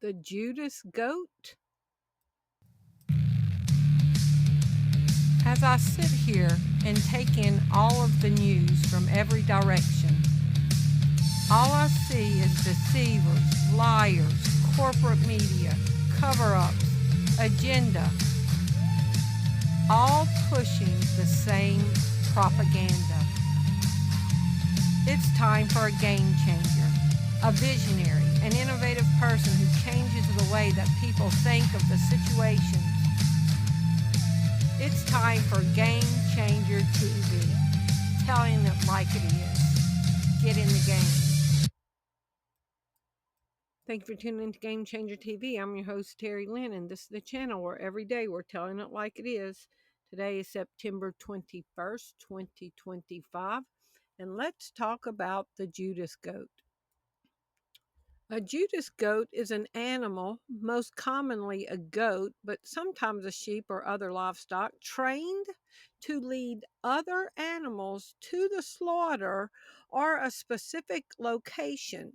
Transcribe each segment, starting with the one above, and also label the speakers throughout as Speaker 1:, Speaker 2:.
Speaker 1: The Judas Goat? As I sit here and take in all of the news from every direction, all I see is deceivers, liars, corporate media, cover-ups, agenda, all pushing the same propaganda. It's time for a game changer, a visionary, an innovative person who changes the way that people think of the situations. It's time for Game Changer TV, telling it like it is. Get in the game. Thank you for tuning in to Game Changer TV. I'm your host, Terry Lynn, and this is the channel where every day we're telling it like it is. Today is September 21st, 2025, and let's talk about the Judas Goat. A Judas goat is an animal, most commonly a goat, but sometimes a sheep or other livestock, trained to lead other animals to the slaughter or a specific location,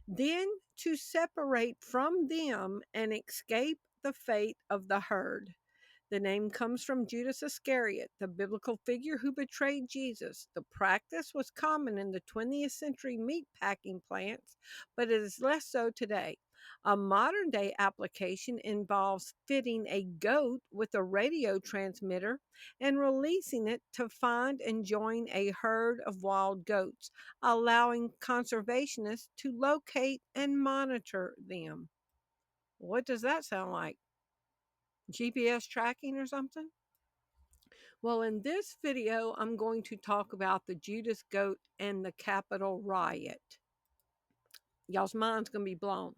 Speaker 1: then to separate from them and escape the fate of the herd. The name comes from Judas Iscariot, the biblical figure who betrayed Jesus. The practice was common in the 20th century meat packing plants, but it is less so today. A modern day application involves fitting a goat with a radio transmitter and releasing it to find and join a herd of wild goats, allowing conservationists to locate and monitor them. What does that sound like? GPS tracking or something? Well, in this video, I'm going to talk about the Judas Goat and the Capitol riot. Y'all's mind's going to be blown.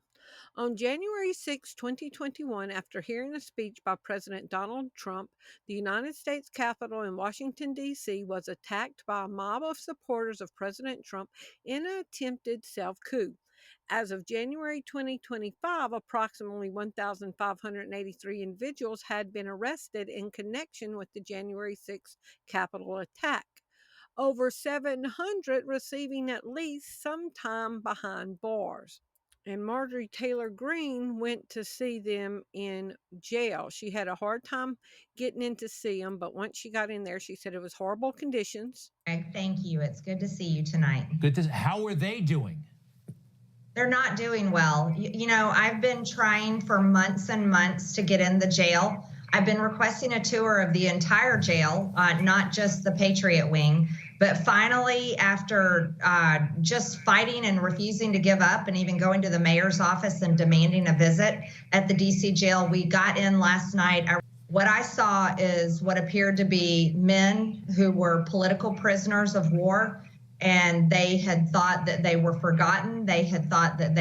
Speaker 1: On January 6, 2021, after hearing a speech by President Donald Trump, the United States Capitol in Washington, D.C. was attacked by a mob of supporters of President Trump in an attempted self-coup. As of January 2025, approximately 1,583 individuals had been arrested in connection with the January 6 Capitol attack. Over 700 receiving at least some time behind bars. And Marjorie Taylor Greene went to see them in jail. She had a hard time getting in to see them, but once she got in there, she said it was horrible conditions.
Speaker 2: Greg, thank you. It's good to see you tonight.
Speaker 3: How are they doing?
Speaker 2: They're not doing well. You know, I've been trying for months and months to get in the jail. I've been requesting a tour of the entire jail, not just the Patriot Wing. But finally, after just fighting and refusing to give up and even going to the mayor's office and demanding a visit at the DC jail, we got in last night. What I saw is what appeared to be men who were political prisoners of war, and they had thought that they were forgotten. They had thought that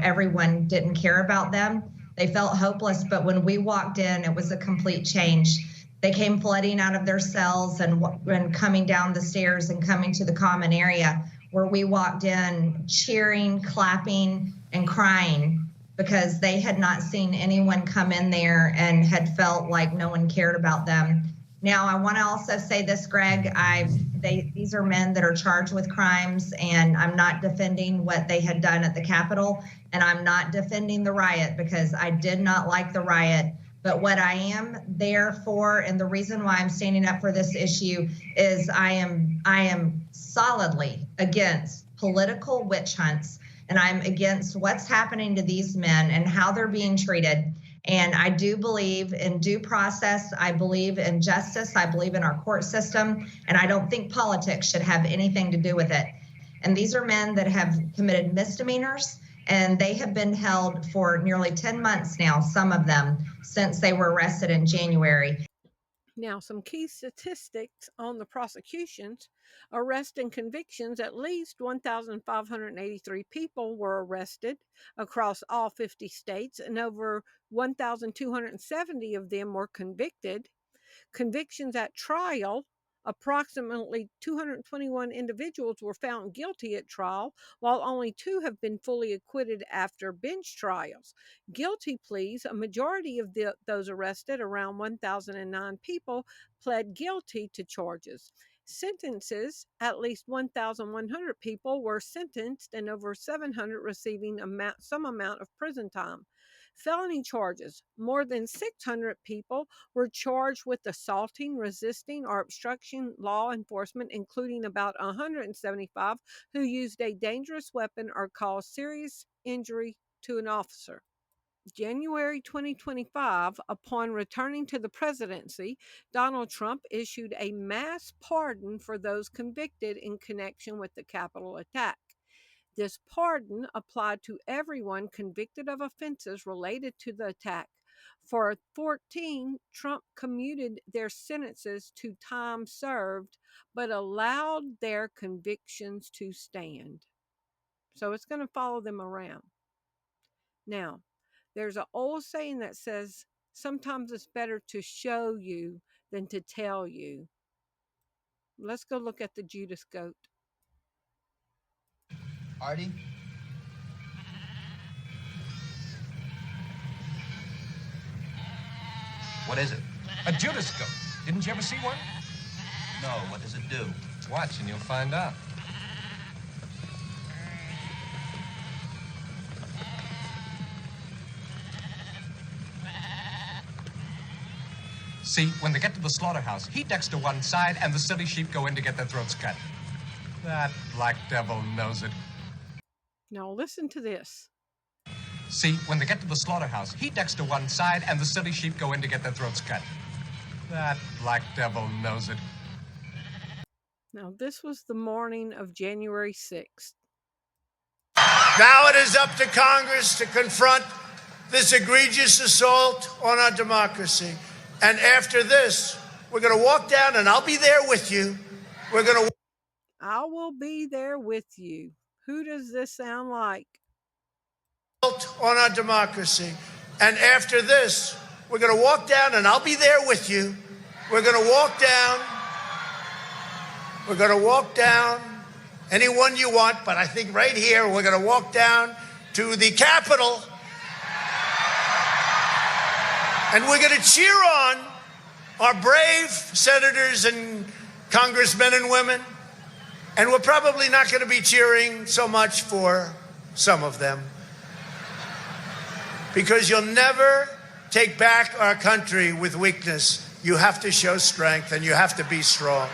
Speaker 2: everyone didn't care about them. They felt hopeless, but when we walked in, it was a complete change. They came flooding out of their cells and coming down the stairs and coming to the common area where we walked in, cheering, clapping, and crying because they had not seen anyone come in there and had felt like no one cared about them. Now, I want to also say this, Greg. These are men that are charged with crimes, and I'm not defending what they had done at the Capitol, and I'm not defending the riot because I did not like the riot. But what I am there for, and the reason why I'm standing up for this issue, is I am solidly against political witch hunts, and I'm against what's happening to these men and how they're being treated. And I do believe in due process. I believe in justice. I believe in our court system. And I don't think politics should have anything to do with it. And these are men that have committed misdemeanors, and they have been held for nearly 10 months now, some of them, since they were arrested in January.
Speaker 1: Now, some key statistics on the prosecutions: arrest and convictions. At least 1,583 people were arrested across all 50 states, and over 1,270 of them were convicted. Convictions at trial: approximately 221 individuals were found guilty at trial, while only 2 have been fully acquitted after bench trials. Guilty pleas: a majority of those arrested, around 1,009 people, pled guilty to charges. Sentences, at least 1,100 people were sentenced and over 700 receiving some amount of prison time. Felony charges, more than 600 people were charged with assaulting, resisting, or obstructing law enforcement, including about 175 who used a dangerous weapon or caused serious injury to an officer. January 2025, upon returning to the presidency, Donald Trump issued a mass pardon for those convicted in connection with the Capitol attack. This pardon applied to everyone convicted of offenses related to the attack. For 14, Trump commuted their sentences to time served, but allowed their convictions to stand. So it's going to follow them around. Now, there's an old saying that says, sometimes it's better to show you than to tell you. Let's go look at the Judas Goat.
Speaker 4: Artie? What is it?
Speaker 3: A Judas Goat. Didn't you ever see one?
Speaker 4: No, what does it do?
Speaker 3: Watch and you'll find out. See, when they get to the slaughterhouse, he ducks to one side and the silly sheep go in to get their throats cut. That black devil knows it.
Speaker 1: Now listen to this.
Speaker 3: See, when they get to the slaughterhouse, he ducks to one side and the silly sheep go in to get their throats cut. That black devil knows it.
Speaker 1: Now, this was the morning of January 6th.
Speaker 5: Now it is up to Congress to confront this egregious assault on our democracy. And after this, we're going to walk down, and I'll be there with you.
Speaker 1: I will be there with you. Who does this sound like?
Speaker 5: On our democracy. And after this, we're going to walk down, and I'll be there with you. We're going to walk down. We're going to walk down anyone you want, but I think right here, we're going to walk down to the Capitol. And we're going to cheer on our brave senators and congressmen and women. And we're probably not going to be cheering so much for some of them. Because you'll never take back our country with weakness. You have to show strength and you have to be strong.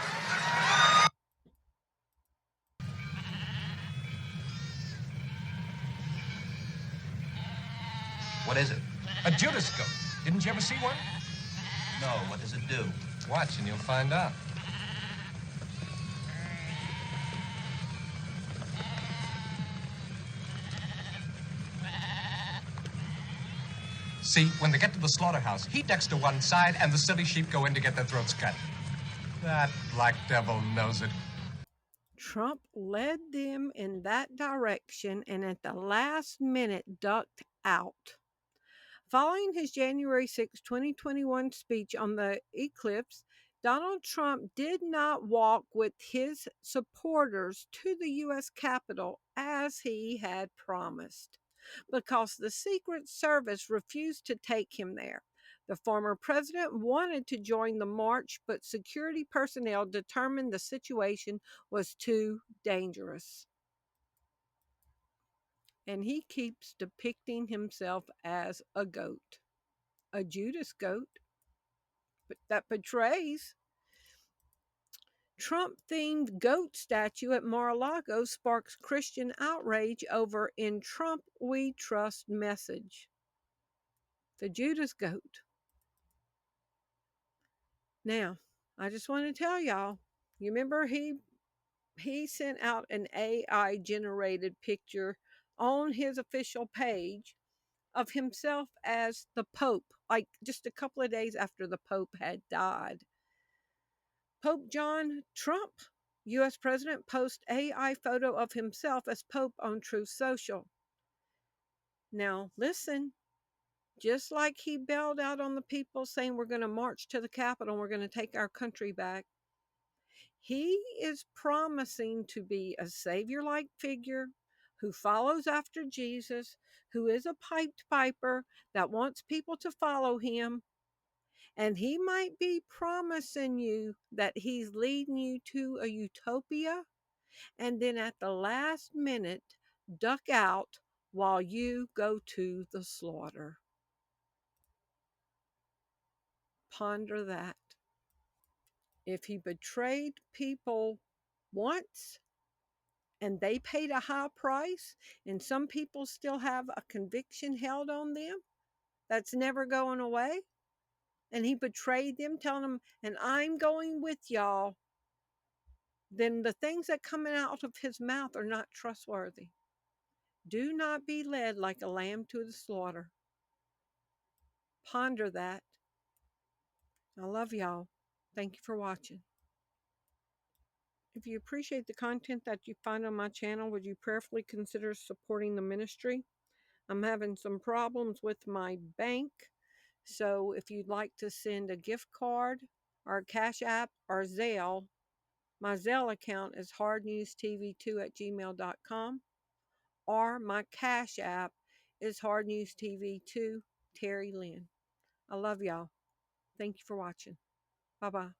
Speaker 4: What is it?
Speaker 3: A Judas Goat. Didn't you ever see one?
Speaker 4: No, what does it do?
Speaker 3: Watch and you'll find out. See, when they get to the slaughterhouse, he ducks to one side and the silly sheep go in to get their throats cut. That black devil knows it.
Speaker 1: Trump led them in that direction and at the last minute ducked out. Following his January 6, 2021 speech on the eclipse, Donald Trump did not walk with his supporters to the U.S. Capitol as he had promised, because the Secret Service refused to take him there. The former president wanted to join the march, but security personnel determined the situation was too dangerous. And he keeps depicting himself as a goat, a Judas goat, but that betrays. Trump-themed goat statue at Mar-a-Lago sparks Christian outrage over "In Trump We Trust" message. The Judas Goat. Now, I just want to tell y'all, you remember he sent out an AI-generated picture on his official page of himself as the Pope, like just a couple of days after the Pope had died. Pope John Trump, U.S. President, posts AI photo of himself as Pope on Truth Social. Now, listen, just like he bailed out on the people saying we're going to march to the Capitol and we're going to take our country back, he is promising to be a savior-like figure who follows after Jesus, who is a piped piper that wants people to follow him. And he might be promising you that he's leading you to a utopia, and then at the last minute, duck out while you go to the slaughter. Ponder that. If he betrayed people once and they paid a high price, and some people still have a conviction held on them that's never going away, and he betrayed them, telling them, and I'm going with y'all, then the things that coming out of his mouth are not trustworthy. Do not be led like a lamb to the slaughter. Ponder that. I love y'all. Thank you for watching. If you appreciate the content that you find on my channel, would you prayerfully consider supporting the ministry? I'm having some problems with my bank, so if you'd like to send a gift card or a Cash App or Zelle, my Zelle account is hardnewstv2@gmail.com, or my Cash App is hardnewstv2 Terry Lynn. I love y'all. Thank you for watching. Bye-bye.